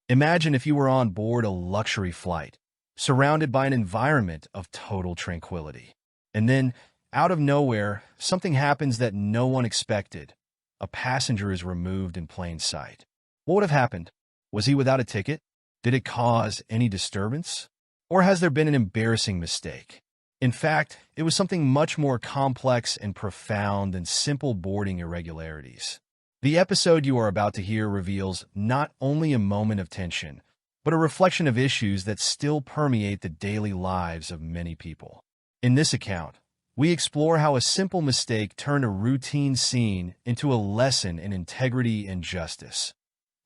Imagine if you were on board a luxury flight, surrounded by an environment of total tranquility. And then, out of nowhere, something happens that no one expected. A passenger is removed in plain sight. What would have happened? Was he without a ticket? Did it cause any disturbance? Or has there been an embarrassing mistake? In fact, it was something much more complex and profound than simple boarding irregularities. The episode you are about to hear reveals not only a moment of tension, but a reflection of issues that still permeate the daily lives of many people. In this account, we explore how a simple mistake turned a routine scene into a lesson in integrity and justice.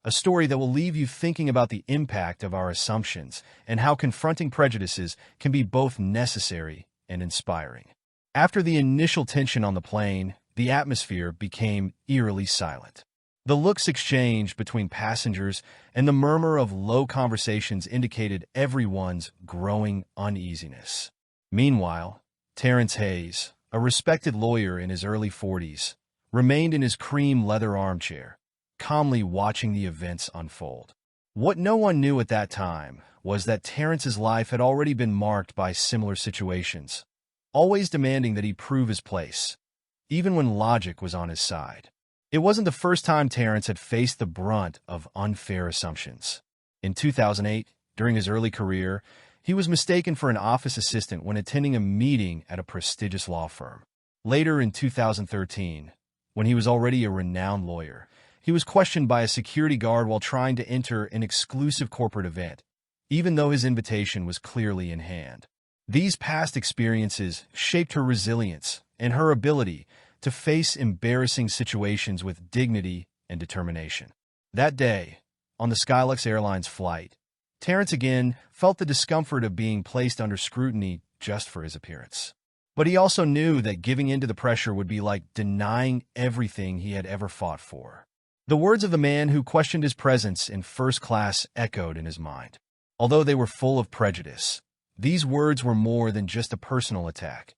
A story that will leave you thinking about the impact of our assumptions and how confronting prejudices can be both necessary and inspiring. After the initial tension on the plane, the atmosphere became eerily silent. The looks exchanged between passengers and the murmur of low conversations indicated everyone's growing uneasiness. Meanwhile, Terrence Hayes, a respected lawyer in his early 40s, remained in his cream leather armchair, calmly watching the events unfold. What no one knew at that time was that Terrence's life had already been marked by similar situations, always demanding that he prove his place, even when logic was on his side. It wasn't the first time Terrence had faced the brunt of unfair assumptions. In 2008, during his early career, he was mistaken for an office assistant when attending a meeting at a prestigious law firm. Later in 2013, when he was already a renowned lawyer, he was questioned by a security guard while trying to enter an exclusive corporate event, even though his invitation was clearly in hand. These past experiences shaped her resilience and her ability to face embarrassing situations with dignity and determination. That day, on the Skylux Airlines flight, Terrence again felt the discomfort of being placed under scrutiny just for his appearance. But he also knew that giving in to the pressure would be like denying everything he had ever fought for. The words of the man who questioned his presence in first class echoed in his mind. Although they were full of prejudice, these words were more than just a personal attack.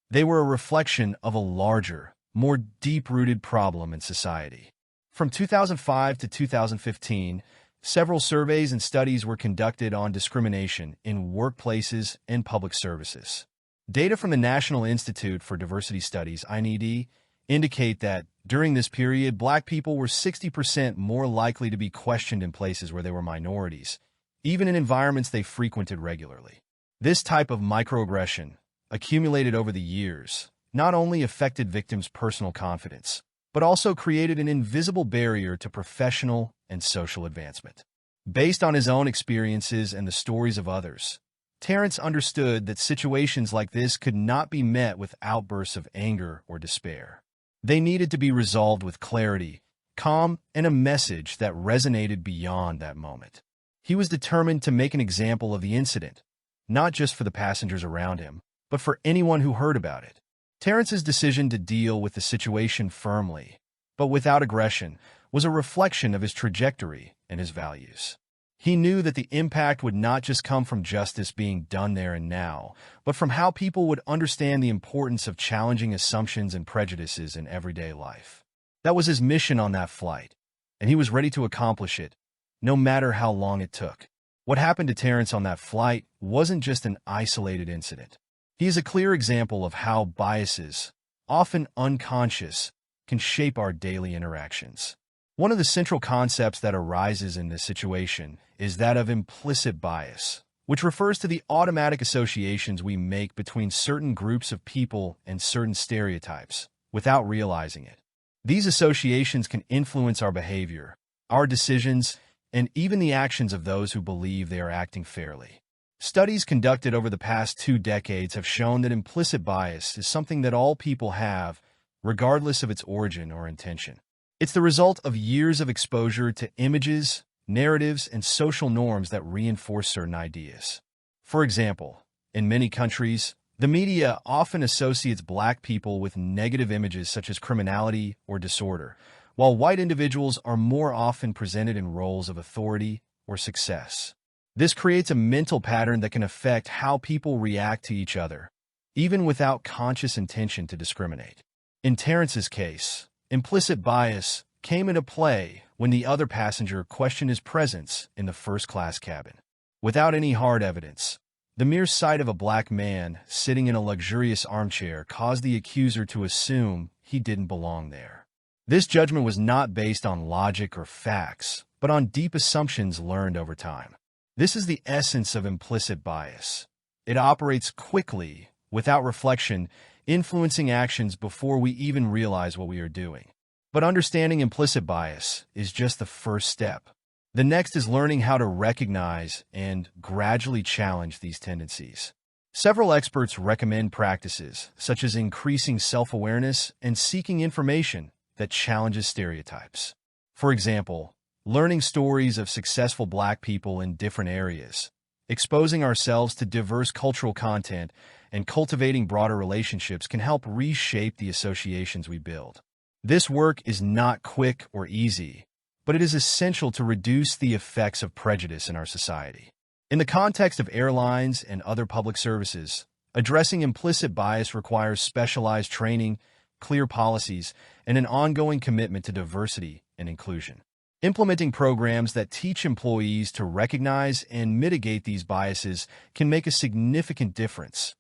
They were a reflection of a larger, more deep-rooted problem in society. From 2005 to 2015, several surveys and studies were conducted on discrimination in workplaces and public services. Data from the National Institute for Diversity Studies, INED, indicate that during this period, Black people were 60% more likely to be questioned in places where they were minorities, even in environments they frequented regularly. This type of microaggression, accumulated over the years, not only affected victims' personal confidence, but also created an invisible barrier to professional and social advancement. Based on his own experiences and the stories of others, Terrence understood that situations like this could not be met with outbursts of anger or despair. They needed to be resolved with clarity, calm, and a message that resonated beyond that moment. He was determined to make an example of the incident, not just for the passengers around him, but for anyone who heard about it. Terrence's decision to deal with the situation firmly, but without aggression, was a reflection of his trajectory and his values. He knew that the impact would not just come from justice being done there and now, but from how people would understand the importance of challenging assumptions and prejudices in everyday life. That was his mission on that flight, and he was ready to accomplish it, no matter how long it took. What happened to Terrence on that flight wasn't just an isolated incident. He is a clear example of how biases, often unconscious, can shape our daily interactions. One of the central concepts that arises in this situation is that of implicit bias, which refers to the automatic associations we make between certain groups of people and certain stereotypes, without realizing it. These associations can influence our behavior, our decisions, and even the actions of those who believe they are acting fairly. Studies conducted over the past 2 decades have shown that implicit bias is something that all people have, regardless of its origin or intention. It's the result of years of exposure to images, narratives, and social norms that reinforce certain ideas. For example, in many countries, the media often associates Black people with negative images such as criminality or disorder, while white individuals are more often presented in roles of authority or success. This creates a mental pattern that can affect how people react to each other, even without conscious intention to discriminate. In Terrence's case, implicit bias came into play when the other passenger questioned his presence in the first-class cabin. Without any hard evidence, the mere sight of a black man sitting in a luxurious armchair caused the accuser to assume he didn't belong there. This judgment was not based on logic or facts, but on deep assumptions learned over time. This is the essence of implicit bias. It operates quickly, without reflection, influencing actions before we even realize what we are doing. But understanding implicit bias is just the first step. The next is learning how to recognize and gradually challenge these tendencies. Several experts recommend practices, such as increasing self-awareness and seeking information that challenges stereotypes. For example, learning stories of successful Black people in different areas, exposing ourselves to diverse cultural content, and cultivating broader relationships can help reshape the associations we build. This work is not quick or easy, but it is essential to reduce the effects of prejudice in our society. In the context of airlines and other public services, addressing implicit bias requires specialized training, clear policies, and an ongoing commitment to diversity and inclusion. Implementing programs that teach employees to recognize and mitigate these biases can make a significant difference,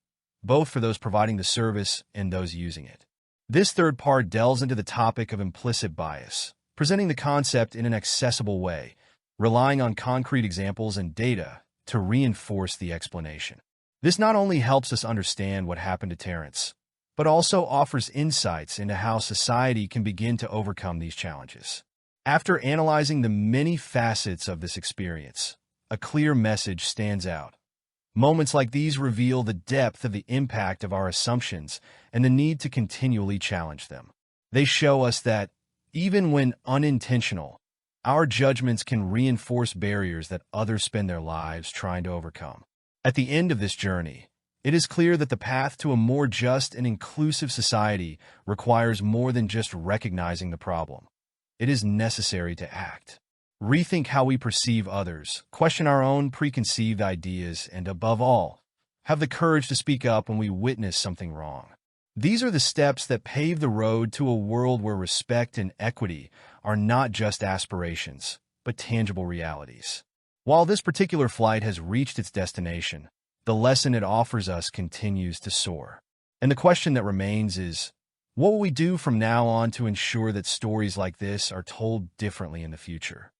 both for those providing the service and those using it. This third part delves into the topic of implicit bias, presenting the concept in an accessible way, relying on concrete examples and data to reinforce the explanation. This not only helps us understand what happened to Terrence, but also offers insights into how society can begin to overcome these challenges. After analyzing the many facets of this experience, a clear message stands out. Moments like these reveal the depth of the impact of our assumptions and the need to continually challenge them. They show us that, even when unintentional, our judgments can reinforce barriers that others spend their lives trying to overcome. At the end of this journey, it is clear that the path to a more just and inclusive society requires more than just recognizing the problem. It is necessary to act. Rethink how we perceive others, question our own preconceived ideas, and above all, have the courage to speak up when we witness something wrong. These are the steps that pave the road to a world where respect and equity are not just aspirations, but tangible realities. While this particular flight has reached its destination, the lesson it offers us continues to soar. And the question that remains is, what will we do from now on to ensure that stories like this are told differently in the future?